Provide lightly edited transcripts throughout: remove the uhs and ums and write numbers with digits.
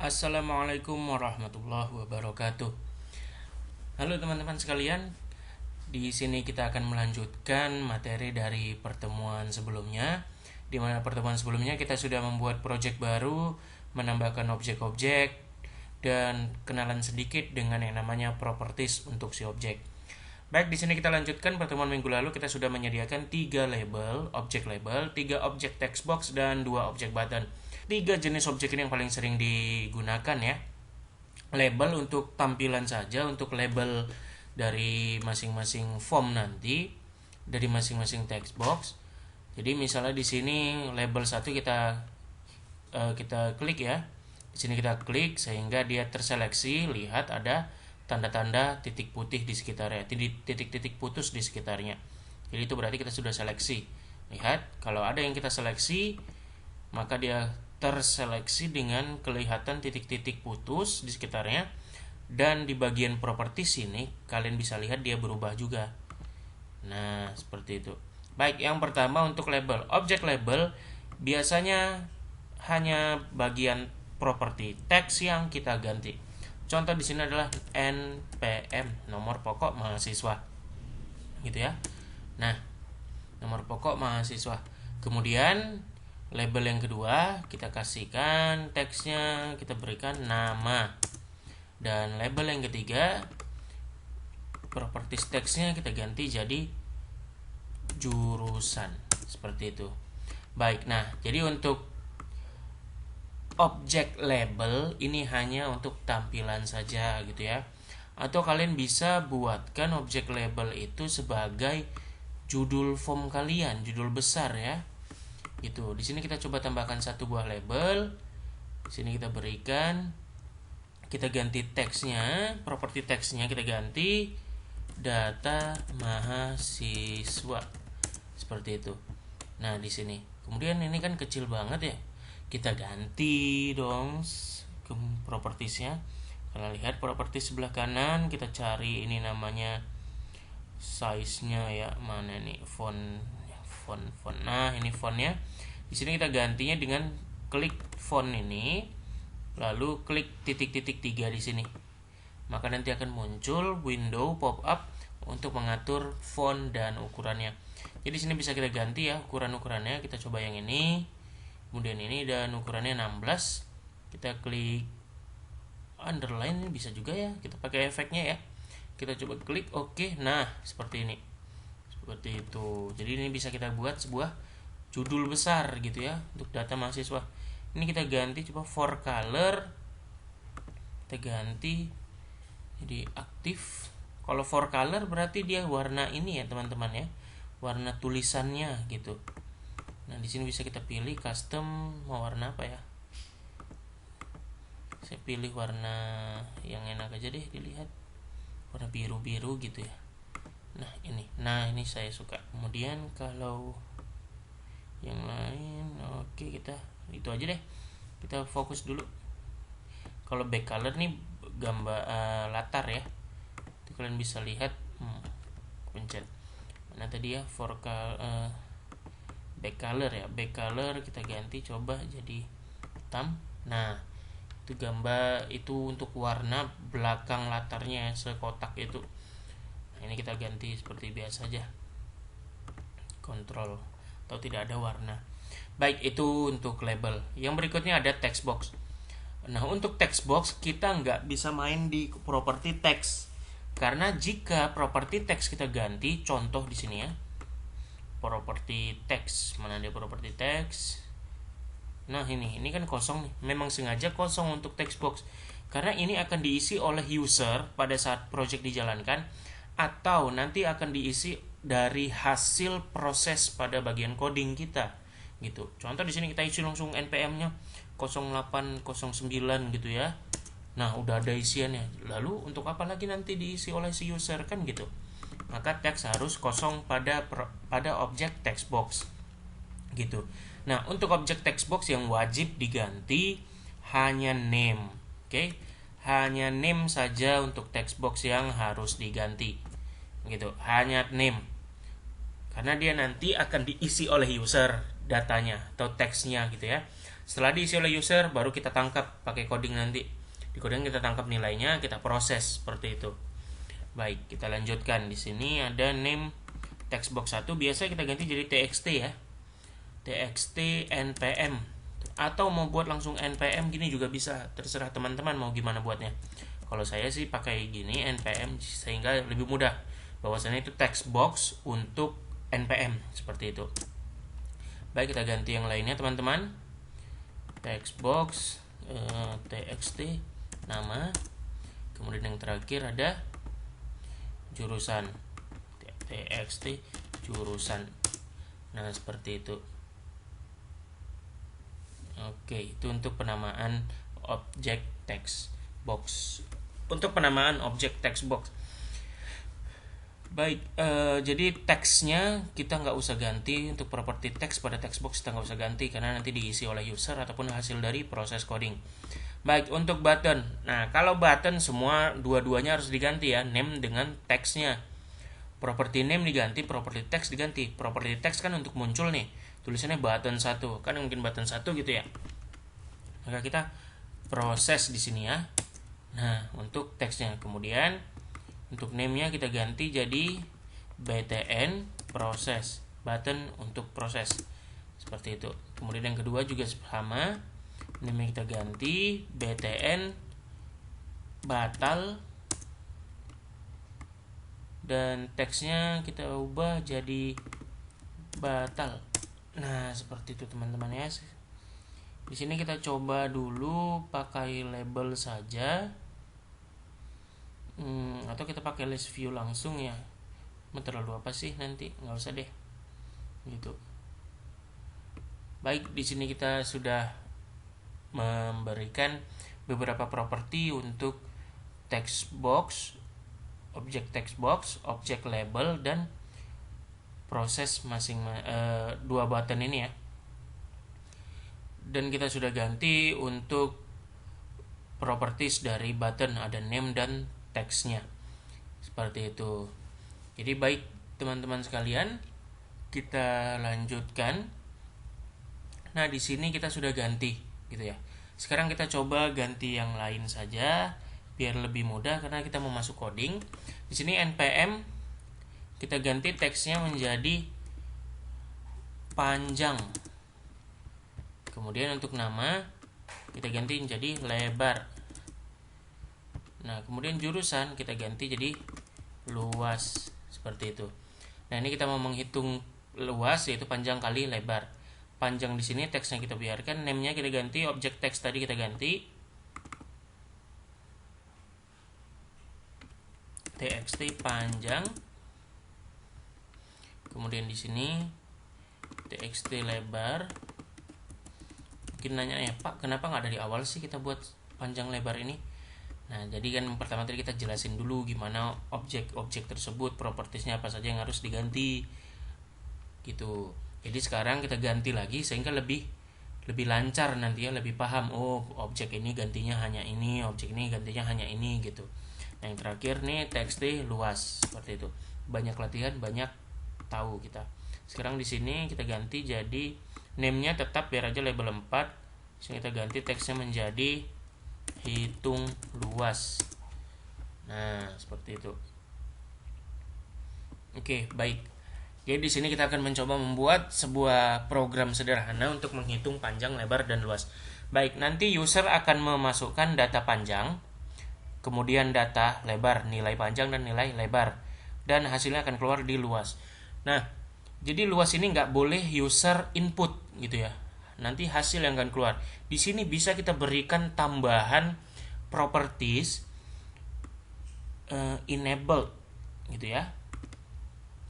Assalamualaikum warahmatullahi wabarakatuh. Halo teman-teman sekalian, di sini kita akan melanjutkan materi dari pertemuan sebelumnya. Di mana pertemuan sebelumnya kita sudah membuat proyek baru, menambahkan objek-objek, dan kenalan sedikit dengan yang namanya properties untuk si objek. Baik, di sini kita lanjutkan. Pertemuan minggu lalu kita sudah menyediakan 3 label, objek label, 3 objek text box, dan 2 objek button. 3 jenis objek ini yang paling sering digunakan ya. Label untuk tampilan saja, untuk label dari masing-masing form nanti, dari masing-masing text box. Jadi misalnya di sini label 1 kita klik ya. Di sini kita klik sehingga dia terseleksi, lihat ada tanda-tanda titik putih di sekitarnya, titik-titik putus di sekitarnya. Jadi itu berarti kita sudah seleksi. Lihat, kalau ada yang kita seleksi, maka dia terseleksi dengan kelihatan titik-titik putus di sekitarnya. Dan di bagian properti sini kalian bisa lihat dia berubah juga. Nah, seperti itu. Baik, yang pertama untuk label. Objek label biasanya hanya bagian properti teks yang kita ganti. Contoh di sini adalah NPM, nomor pokok mahasiswa. Gitu ya. Nah, nomor pokok mahasiswa. Kemudian label yang kedua kita kasihkan teksnya, kita berikan nama. Dan label yang ketiga properties teksnya kita ganti jadi jurusan, seperti itu. Baik, nah jadi untuk objek label ini hanya untuk tampilan saja gitu ya. Atau kalian bisa buatkan objek label itu sebagai judul form kalian, judul besar ya. Gitu. Di sini kita coba tambahkan satu buah label. Di sini kita berikan, kita ganti teksnya, properti teksnya kita ganti data mahasiswa. Seperti itu. Nah, di sini. Kemudian ini kan kecil banget ya. Kita ganti dong ke propertiesnya. Kalian lihat properties sebelah kanan, kita cari ini namanya size-nya ya, mana nih font. Nah, ini fontnya. Di sini kita gantinya dengan klik font ini, lalu klik titik-titik 3 di sini. Maka nanti akan muncul window pop-up untuk mengatur font dan ukurannya. Jadi di sini bisa kita ganti ya ukuran-ukurannya. Kita coba yang ini. Kemudian ini, dan ukurannya 16. Kita klik underline, bisa juga ya, kita pakai efeknya ya. Kita coba klik oke. Nah, seperti ini. Seperti itu. Jadi ini bisa kita buat sebuah judul besar gitu ya untuk data mahasiswa. Ini kita ganti coba for color. Kita ganti jadi aktif. Kalau for color berarti dia warna ini ya, teman-teman ya. Warna tulisannya gitu. Nah, di sini bisa kita pilih custom mau warna apa ya. Saya pilih warna yang enak aja deh dilihat. Warna biru-biru gitu ya. Nah, ini saya suka. Kemudian kalau yang lain oke, kita itu aja deh. Kita fokus dulu. Kalau back color nih gambar latar ya. Itu kalian bisa lihat. Pencet. Mana tadi ya for back color ya. Back color kita ganti coba jadi hitam. Nah, itu gambar itu untuk warna belakang latarnya sekotak itu. Nah, ini kita ganti seperti biasa aja. Kontrol atau tidak ada warna. Baik, itu untuk label. Yang berikutnya ada text box. Nah, untuk text box kita nggak bisa main di properti text. Karena jika properti text kita ganti, contoh di sini ya. Properti text, mana dia properti text? Nah, ini kan kosong nih. Memang sengaja kosong untuk text box. Karena ini akan diisi oleh user pada saat project dijalankan, atau nanti akan diisi dari hasil proses pada bagian coding kita gitu. Contoh di sini kita isi langsung npm-nya 0809 gitu ya. Nah, udah ada isiannya. Lalu untuk apa lagi nanti diisi oleh si user kan gitu. Maka teks harus kosong pada objek text box gitu. Nah, untuk objek text box yang wajib diganti hanya name. Oke. Hanya name saja untuk text box yang harus diganti. Gitu. Hanya name. Karena dia nanti akan diisi oleh user datanya atau teksnya gitu ya. Setelah diisi oleh user, baru kita tangkap pakai coding nanti. Di coding kita tangkap nilainya, kita proses seperti itu. Baik, kita lanjutkan. Di sini ada name text box 1, biasa kita ganti jadi txt ya. txt npm, atau mau buat langsung npm gini juga bisa, terserah teman-teman mau gimana buatnya. Kalau saya sih pakai gini npm sehingga lebih mudah. Bahwasannya itu text box untuk npm seperti itu. Baik, kita ganti yang lainnya teman-teman. Text box txt nama, kemudian yang terakhir ada jurusan, txt jurusan. Nah, seperti itu. Oke, itu untuk penamaan objek text box. Untuk penamaan objek text box. Baik, jadi teksnya kita nggak usah ganti. Untuk properti teks pada text box kita nggak usah ganti karena nanti diisi oleh user ataupun hasil dari proses coding. Baik, untuk button. Nah, kalau button semua dua-duanya harus diganti ya, name dengan teksnya. Properti name diganti, properti text diganti. Properti text kan untuk muncul nih, tulisannya button 1, kan mungkin button 1 gitu ya. Maka kita proses di sini ya. Nah, untuk teksnya, kemudian untuk name-nya kita ganti jadi btn proses, button untuk proses. Seperti itu. Kemudian yang kedua juga sama, name kita ganti btn batal, dan teksnya kita ubah jadi batal. Nah, seperti itu teman-teman ya. Di sini kita coba dulu pakai label saja, atau kita pakai list view langsung ya. Terlalu apa sih nanti, nggak usah deh gitu. Baik, di sini kita sudah memberikan beberapa properti untuk text box, objek text box, objek label, dan proses dua button ini ya. Dan kita sudah ganti untuk properties dari button, ada name dan teksnya seperti itu. Jadi baik teman-teman sekalian, kita lanjutkan. Nah, di sini kita sudah ganti gitu ya. Sekarang kita coba ganti yang lain saja biar lebih mudah karena kita mau masuk coding. Di sini npm kita ganti teksnya menjadi panjang. Kemudian untuk nama kita ganti menjadi lebar. Nah, kemudian jurusan kita ganti jadi luas seperti itu. Nah, ini kita mau menghitung luas yaitu panjang kali lebar. Panjang di sini teksnya kita biarkan, name-nya kita ganti, objek teks tadi kita ganti txt panjang. Kemudian di sini txt lebar. Mungkin nanya ya, Pak, kenapa nggak dari awal sih kita buat panjang lebar ini? Nah, jadi kan pertama tadi kita jelasin dulu gimana objek-objek tersebut, propertiesnya apa saja yang harus diganti gitu. Jadi sekarang kita ganti lagi sehingga lebih lancar nanti ya, lebih paham. Oh, objek ini gantinya hanya ini, objek ini gantinya hanya ini gitu. Nah, yang terakhir nih txt luas seperti itu. Banyak latihan, banyak tahu kita. Sekarang di sini kita ganti jadi name-nya tetap biar aja label 4. Sehingga kita ganti teksnya menjadi hitung luas. Nah, seperti itu. Oke, baik. Jadi di sini kita akan mencoba membuat sebuah program sederhana untuk menghitung panjang, lebar, dan luas. Baik, nanti user akan memasukkan data panjang, kemudian data lebar, nilai panjang dan nilai lebar, dan hasilnya akan keluar di luas. Nah, jadi luas ini nggak boleh user input gitu ya. Nanti hasil yang akan keluar. Di sini bisa kita berikan tambahan properties enabled gitu ya.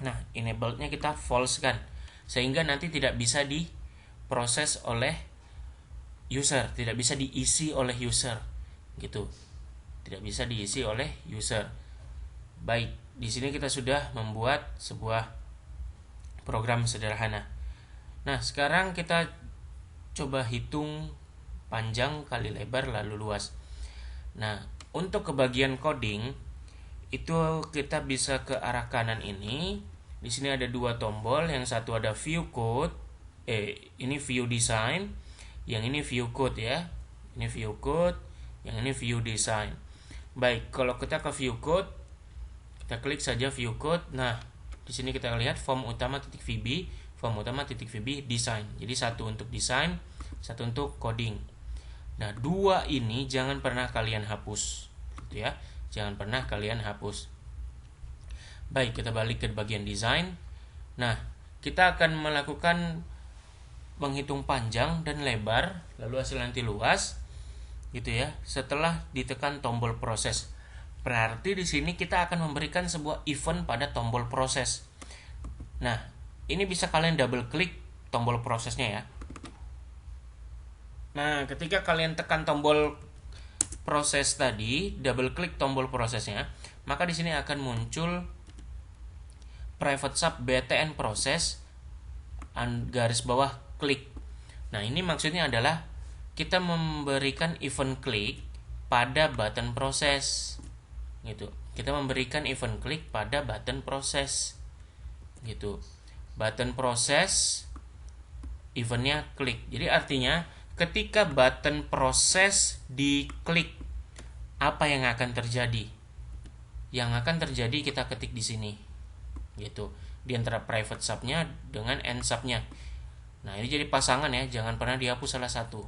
Nah, enablednya kita false kan, sehingga nanti tidak bisa diproses oleh user, tidak bisa diisi oleh user gitu, tidak bisa diisi oleh user. Baik, di sini kita sudah membuat sebuah program sederhana. Nah, sekarang kita coba hitung panjang kali lebar lalu luas. Nah, untuk kebagian coding itu kita bisa ke arah kanan ini. Di sini ada dua tombol, yang satu ada view code, ini view design, Yang ini view code ya. Ini view code, yang ini view design. Baik, kalau kita ke view code, kita klik saja view code. Nah, di sini kita lihat form utama .vb, form utama .vb design. Jadi satu untuk desain, satu untuk coding. Nah, dua ini jangan pernah kalian hapus, gitu ya. Jangan pernah kalian hapus. Baik, kita balik ke bagian desain. Nah, kita akan melakukan menghitung panjang dan lebar, lalu hasil nanti luas, gitu ya. Setelah ditekan tombol proses. Berarti di sini kita akan memberikan sebuah event pada tombol proses. Nah, ini bisa kalian double klik tombol prosesnya ya. Nah, ketika kalian tekan tombol proses tadi, double klik tombol prosesnya, maka di sini akan muncul private sub btn proses garis bawah klik. Nah, ini maksudnya adalah kita memberikan event klik pada button proses. Gitu. Kita memberikan event klik pada button proses. Gitu. Button proses eventnya klik. Jadi artinya ketika button proses diklik, apa yang akan terjadi? Yang akan terjadi kita ketik di sini, gitu, di antara private subnya dengan end subnya. Nah, ini jadi pasangan ya, jangan pernah dihapus salah satu.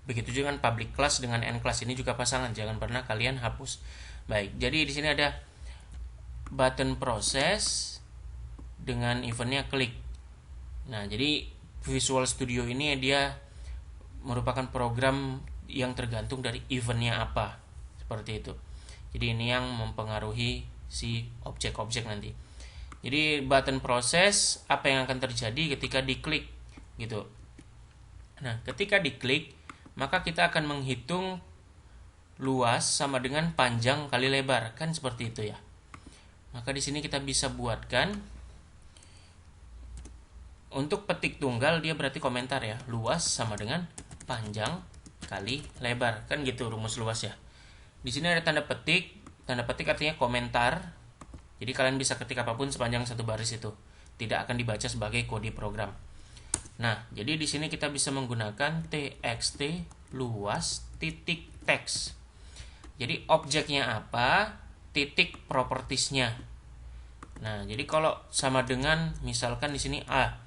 Begitu juga dengan public class dengan end class, ini juga pasangan, jangan pernah kalian hapus. Baik, jadi di sini ada button proses dengan eventnya klik. Nah, jadi Visual Studio ini dia merupakan program yang tergantung dari eventnya apa, seperti itu. Jadi ini yang mempengaruhi si objek-objek nanti. Jadi button proses, apa yang akan terjadi ketika diklik, gitu. Nah, ketika diklik, maka kita akan menghitung luas sama dengan panjang kali lebar, kan seperti itu ya. Maka di sini kita bisa buatkan untuk petik tunggal, dia berarti komentar ya, luas sama dengan panjang kali lebar, kan gitu rumus luas ya. Di sini ada tanda petik artinya komentar. Jadi kalian bisa ketik apapun sepanjang satu baris itu, tidak akan dibaca sebagai kode program. Nah, jadi di sini kita bisa menggunakan txt luas titik teks. Jadi objeknya apa, titik propertiesnya. Nah, jadi kalau sama dengan misalkan di sini a,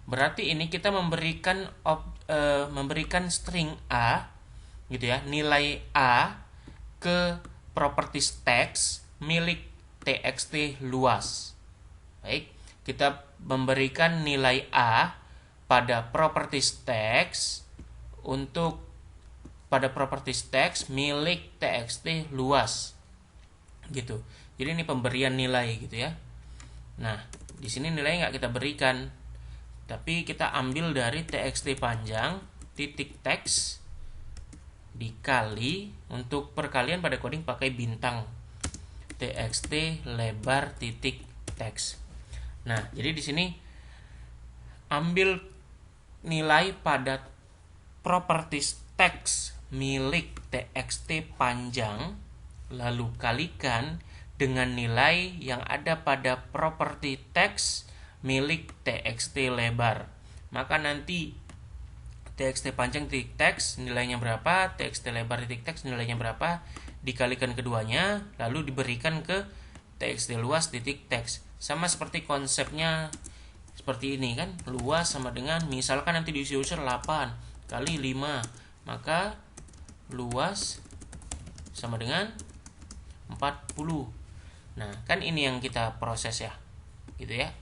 berarti ini kita memberikan string a, gitu ya, nilai a ke properties text milik txt luas. Baik, kita memberikan nilai a pada properties text pada properties text milik txt luas, gitu. Jadi ini pemberian nilai, gitu ya. Nah, di sini nilai nggak kita berikan, tapi kita ambil dari txt panjang titik teks dikali, untuk perkalian pada coding pakai bintang, txt lebar titik teks. Nah, jadi di sini ambil nilai pada properties text milik txt panjang, lalu kalikan dengan nilai yang ada pada property text milik txt lebar. Maka nanti txt panjang titik teks nilainya berapa, txt lebar titik teks nilainya berapa, dikalikan keduanya lalu diberikan ke txt luas titik teks. Sama seperti konsepnya seperti ini kan, luas sama dengan misalkan nanti diisi user 8 kali 5, maka luas sama dengan 40. Nah, kan ini yang kita proses ya, gitu ya,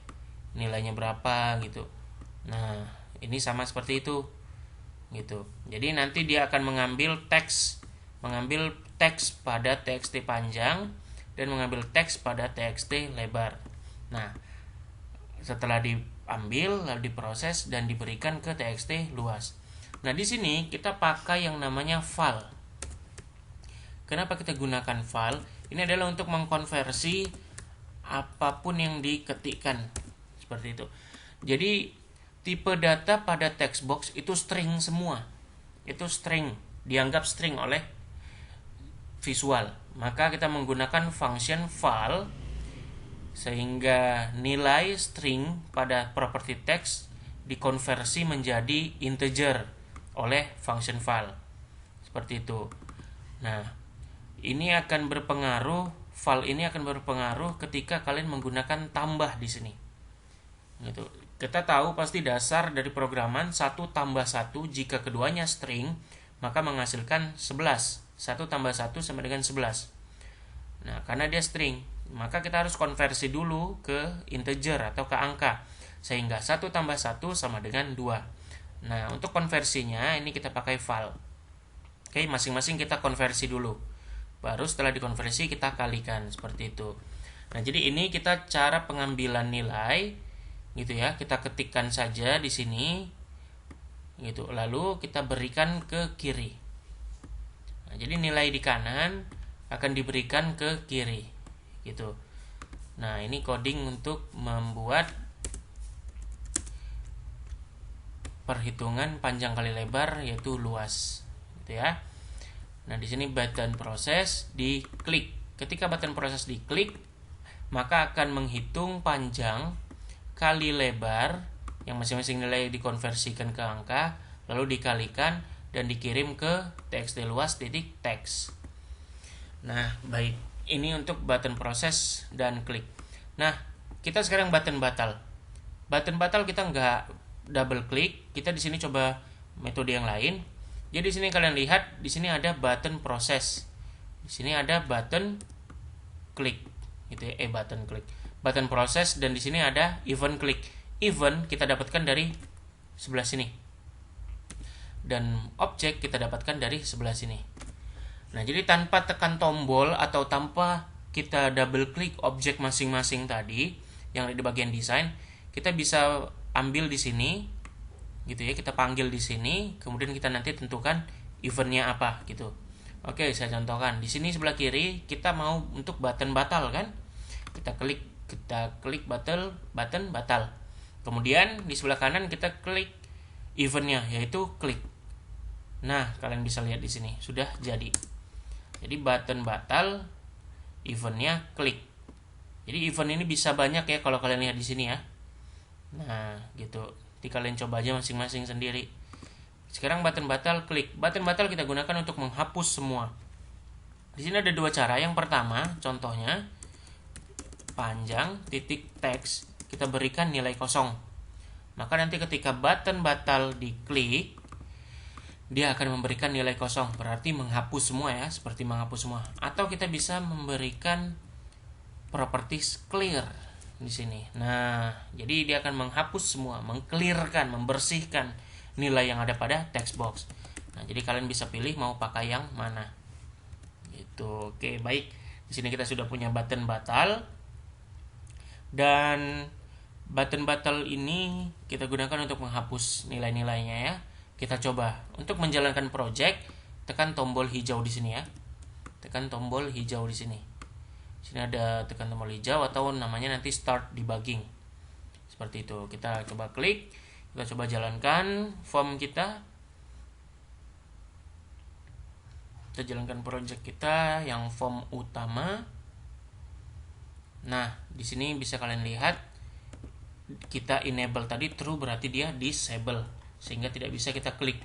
nilainya berapa gitu. Nah, ini sama seperti itu, gitu. Jadi nanti dia akan mengambil teks pada txt panjang dan mengambil teks pada txt lebar. Nah, setelah diambil lalu diproses dan diberikan ke txt luas. Nah, di sini kita pakai yang namanya val. Kenapa kita gunakan val? Ini adalah untuk mengkonversi apapun yang diketikkan, seperti itu. Jadi tipe data pada text box itu string semua. Itu string, dianggap string oleh visual. Maka kita menggunakan function val sehingga nilai string pada property text dikonversi menjadi integer oleh function file. Seperti itu. Nah, ini akan berpengaruh, file ini akan berpengaruh ketika kalian menggunakan tambah di sini. Gitu. Kita tahu pasti dasar dari programan 1 tambah 1 jika keduanya string, maka menghasilkan 11. 1 tambah 1 sama dengan 11. Nah, karena dia string, maka kita harus konversi dulu ke integer atau ke angka. Sehingga 1 tambah 1 sama dengan 2. Nah, untuk konversinya ini kita pakai file. Oke, masing-masing kita konversi dulu. Baru setelah dikonversi kita kalikan seperti itu. Nah, jadi ini kita cara pengambilan nilai gitu ya. Kita ketikkan saja di sini gitu. Lalu kita berikan ke kiri. Nah, jadi nilai di kanan akan diberikan ke kiri gitu. Nah, ini coding untuk membuat perhitungan panjang kali lebar yaitu luas gitu ya. Nah, di sini button proses diklik. Ketika button proses diklik, maka akan menghitung panjang kali lebar yang masing-masing nilai dikonversikan ke angka, lalu dikalikan dan dikirim ke txt luas titik teks. Nah, baik. Ini untuk button proses dan klik. Nah, kita sekarang button batal. Button batal kita nggak double klik. Kita di sini coba metode yang lain. Jadi di sini kalian lihat, di sini ada button proses. Di sini ada button klik. Gitu ya, button klik. Button proses dan di sini ada event klik. Event kita dapatkan dari sebelah sini. Dan objek kita dapatkan dari sebelah sini. Nah, jadi tanpa tekan tombol atau tanpa kita double klik objek masing-masing tadi yang ada di bagian desain, kita bisa ambil di sini gitu ya, kita panggil di sini, kemudian kita nanti tentukan eventnya apa gitu. Oke, saya contohkan. Di sini sebelah kiri kita mau untuk button batal kan? Kita klik button batal. Kemudian di sebelah kanan kita klik eventnya yaitu klik. Nah, kalian bisa lihat di sini sudah jadi. Jadi button batal, eventnya klik. Jadi event ini bisa banyak ya kalau kalian lihat di sini ya. Nah, gitu. Jadi kalian coba aja masing-masing sendiri. Sekarang button batal klik. Button batal kita gunakan untuk menghapus semua. Di sini ada dua cara. Yang pertama, contohnya panjang titik teks kita berikan nilai kosong. Maka nanti ketika button batal diklik, dia akan memberikan nilai kosong, berarti menghapus semua ya, seperti menghapus semua. Atau kita bisa memberikan properties clear di sini. Nah, jadi dia akan menghapus semua, mengclearkan, membersihkan nilai yang ada pada text box. Nah, jadi kalian bisa pilih mau pakai yang mana. Gitu. Oke, baik. Di sini kita sudah punya button batal. Dan button batal ini kita gunakan untuk menghapus nilai-nilainya ya. Kita coba untuk menjalankan project, tekan tombol hijau di sini ya. Tekan tombol hijau di sini. Di sini ada tekan tombol hijau atau namanya nanti start debugging. Seperti itu. Kita coba klik, kita coba jalankan form kita. Kita jalankan project kita yang form utama. Nah, di sini bisa kalian lihat kita enable tadi true, berarti dia disable sehingga tidak bisa kita klik.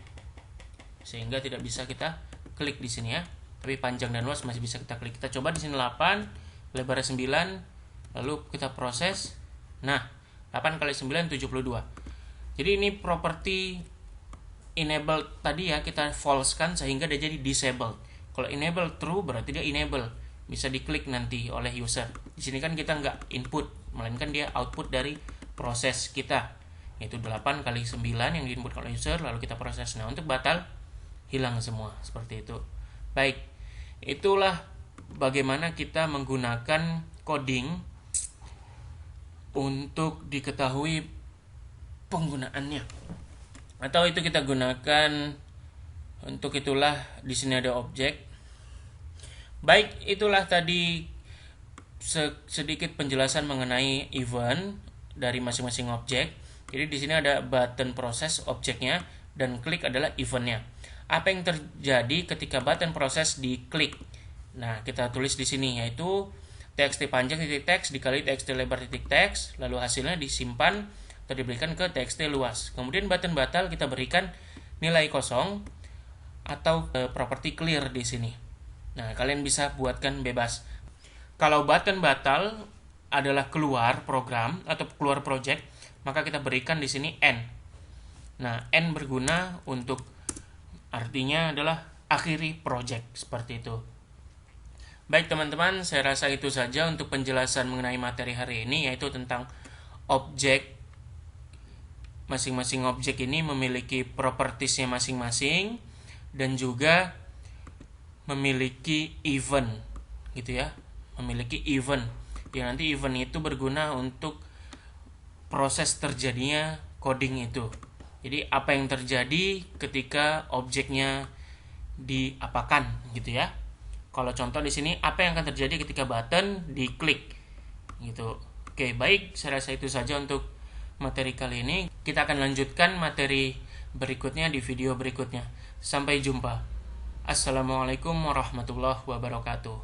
Di sini ya. Tapi panjang dan luas masih bisa kita klik. Kita coba di sini 8, lebarnya 9, lalu kita proses. Nah, 8 kali 9 72. Jadi ini property enable tadi ya, kita false kan sehingga dia jadi disabled. Kalau enable true berarti dia enable, bisa diklik nanti oleh user. Di sini kan kita nggak input, melainkan dia output dari proses kita, yaitu 8 kali 9 yang diinput oleh user, lalu kita proses. Nah, untuk batal hilang semua, seperti itu. Baik, itulah bagaimana kita menggunakan coding untuk diketahui penggunaannya. Atau itu kita gunakan untuk itulah di sini ada objek. Baik, itulah tadi sedikit penjelasan mengenai event dari masing-masing objek. Jadi di sini ada button proses objeknya dan klik adalah eventnya. Apa yang terjadi ketika button proses diklik? Nah, kita tulis di sini yaitu txt panjang titik teks dikali txt lebar titik teks, lalu hasilnya disimpan atau diberikan ke txt luas. Kemudian button batal kita berikan nilai kosong atau properti clear di sini. Nah, kalian bisa buatkan bebas. Kalau button batal adalah keluar program atau keluar project, maka kita berikan di sini N. Nah, N berguna untuk artinya adalah akhiri project, seperti itu. Baik teman-teman, saya rasa itu saja untuk penjelasan mengenai materi hari ini, yaitu tentang objek. Masing-masing objek ini memiliki propertiesnya masing-masing dan juga memiliki event, gitu ya. Memiliki event. Yang nanti event itu berguna untuk proses terjadinya coding itu. Jadi apa yang terjadi ketika objeknya diapakan, gitu ya. Kalau contoh di sini, apa yang akan terjadi ketika button diklik, gitu. Oke, baik, saya rasa itu saja untuk materi kali ini. Kita akan lanjutkan materi berikutnya di video berikutnya. Sampai jumpa. Assalamualaikum warahmatullahi wabarakatuh.